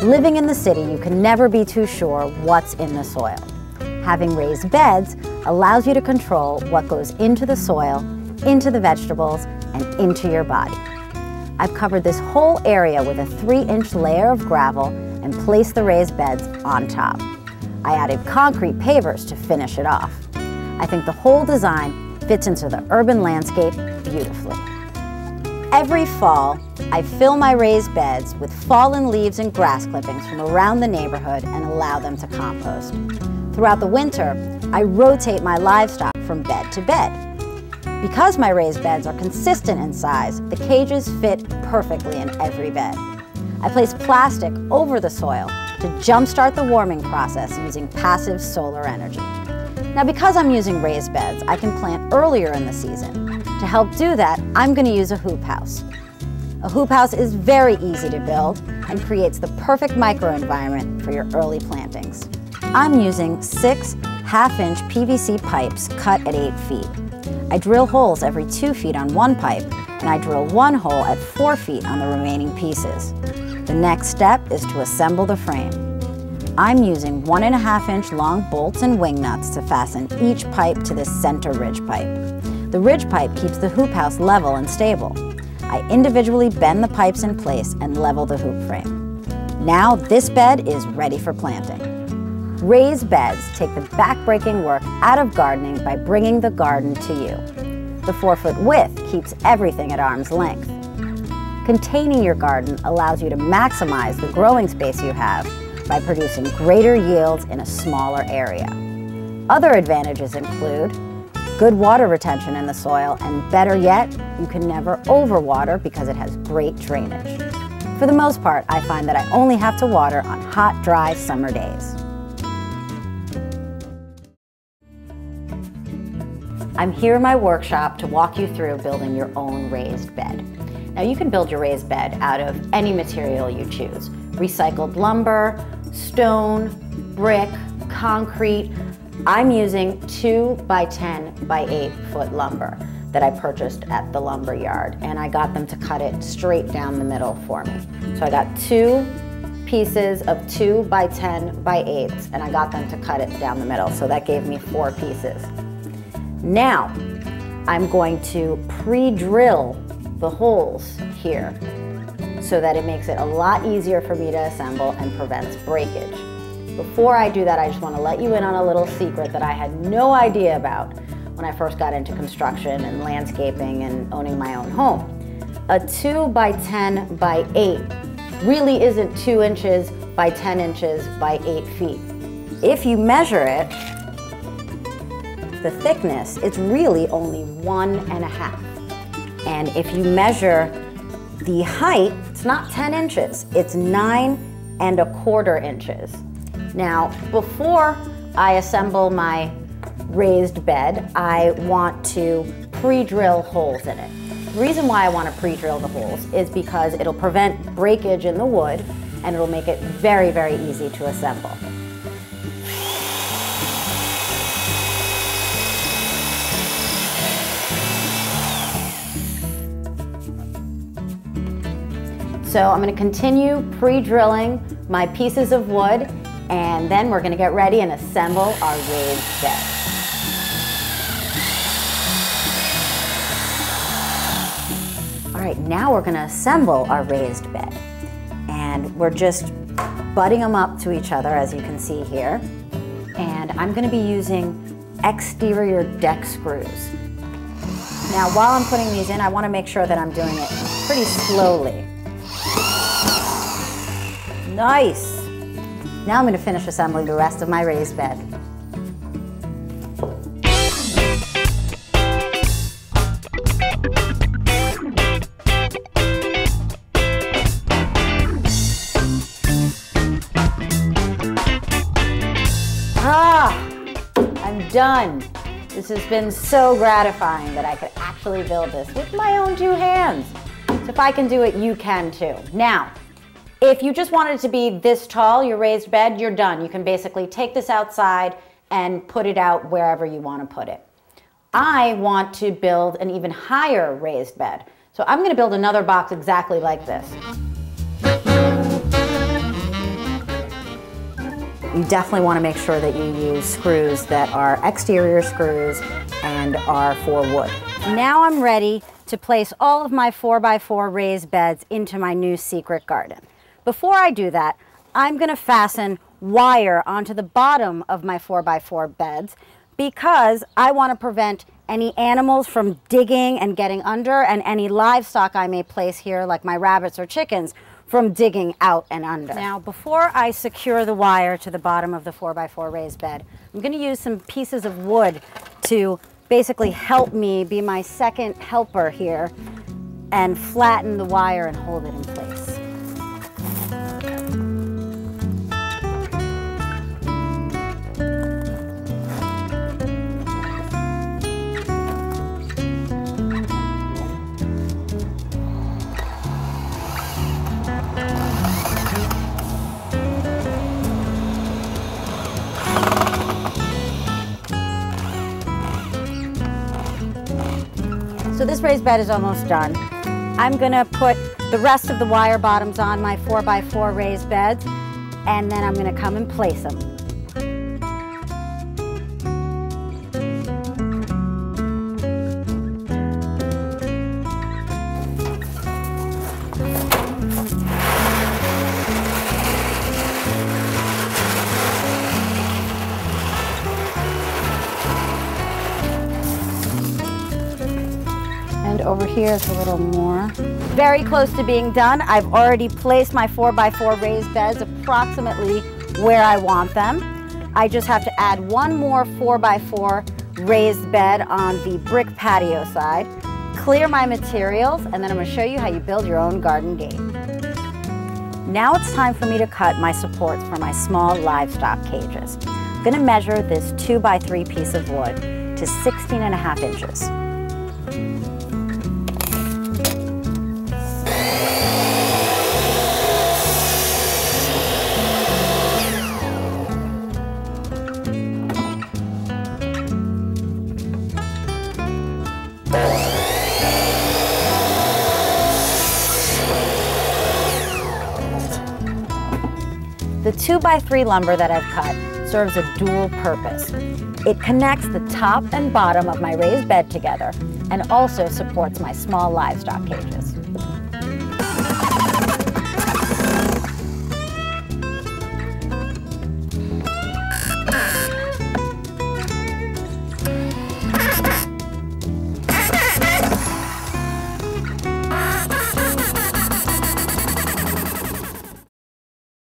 Living in the city, you can never be too sure what's in the soil. Having raised beds allows you to control what goes into the soil, into the vegetables, and into your body. I've covered this whole area with a 3-inch layer of gravel and placed the raised beds on top. I added concrete pavers to finish it off. I think the whole design fits into the urban landscape beautifully. Every fall, I fill my raised beds with fallen leaves and grass clippings from around the neighborhood and allow them to compost. Throughout the winter, I rotate my livestock from bed to bed. Because my raised beds are consistent in size, the cages fit perfectly in every bed. I place plastic over the soil to jumpstart the warming process using passive solar energy. Now, because I'm using raised beds, I can plant earlier in the season. To help do that, I'm going to use a hoop house. A hoop house is very easy to build and creates the perfect microenvironment for your early plantings. I'm using 6 1/2-inch PVC pipes cut at 8 feet. I drill holes every 2 feet on one pipe, and I drill 1 hole at 4 feet on the remaining pieces. The next step is to assemble the frame. I'm using 1 1/2-inch long bolts and wing nuts to fasten each pipe to the center ridge pipe. The ridge pipe keeps the hoop house level and stable. I individually bend the pipes in place and level the hoop frame. Now this bed is ready for planting. Raised beds take the back-breaking work out of gardening by bringing the garden to you. The 4-foot width keeps everything at arm's length. Containing your garden allows you to maximize the growing space you have by producing greater yields in a smaller area. Other advantages include good water retention in the soil, and better yet, you can never overwater because it has great drainage. For the most part, I find that I only have to water on hot, dry summer days. I'm here in my workshop to walk you through building your own raised bed. Now you can build your raised bed out of any material you choose. Recycled lumber, stone, brick, concrete. I'm using 2 by 10 by 8 foot lumber that I purchased at the lumber yard, and I got them to cut it straight down the middle for me. So I got 2 pieces of 2 by 10 by 8s, and I got them to cut it down the middle, so that gave me 4 pieces. Now, I'm going to pre-drill the holes here so that it makes it a lot easier for me to assemble and prevents breakage. Before I do that, I just want to let you in on a little secret that I had no idea about when I first got into construction and landscaping and owning my own home. A 2 by 10 by 8 really isn't 2 inches by 10 inches by 8 feet. If you measure it, the thickness, it's really only 1 1/2. And if you measure the height, it's not 10 inches, it's 9 1/4 inches. Now, before I assemble my raised bed, I want to pre-drill holes in it. The reason why I want to pre-drill the holes is because it'll prevent breakage in the wood and it'll make it very, very easy to assemble. So I'm going to continue pre-drilling my pieces of wood, and then we're going to get ready and assemble our raised bed. All right, now we're going to assemble our raised bed. And we're just butting them up to each other, as you can see here. And I'm going to be using exterior deck screws. Now, while I'm putting these in, I want to make sure that I'm doing it pretty slowly. Nice! Now I'm going to finish assembling the rest of my raised bed. I'm done. This has been so gratifying that I could actually build this with my own 2 hands. So if I can do it, you can too. Now, if you just wanted it to be this tall, your raised bed, you're done. You can basically take this outside and put it out wherever you want to put it. I want to build an even higher raised bed. So I'm going to build another box exactly like this. you definitely want to make sure that you use screws that are exterior screws and are for wood. Now I'm ready to place all of my 4x4 raised beds into my new secret garden. Before I do that, I'm going to fasten wire onto the bottom of my 4x4 beds because I want to prevent any animals from digging and getting under, and any livestock I may place here, like my rabbits or chickens, from digging out and under. Now, before I secure the wire to the bottom of the 4x4 raised bed, I'm going to use some pieces of wood to basically help me be my second helper here and flatten the wire and hold it in place. So this raised bed is almost done. I'm gonna put the rest of the wire bottoms on my 4x4 raised beds, and then I'm gonna come and place them. And over here is a little more. Very close to being done. I've already placed my 4x4 raised beds approximately where I want them. I just have to add one more 4x4 raised bed on the brick patio side, clear my materials, and then I'm going to show you how you build your own garden gate. Now it's time for me to cut my supports for my small livestock cages. I'm going to measure this 2x3 piece of wood to 16.5 inches. The 2x3 lumber that I've cut serves a dual purpose. It connects the top and bottom of my raised bed together and also supports my small livestock cages.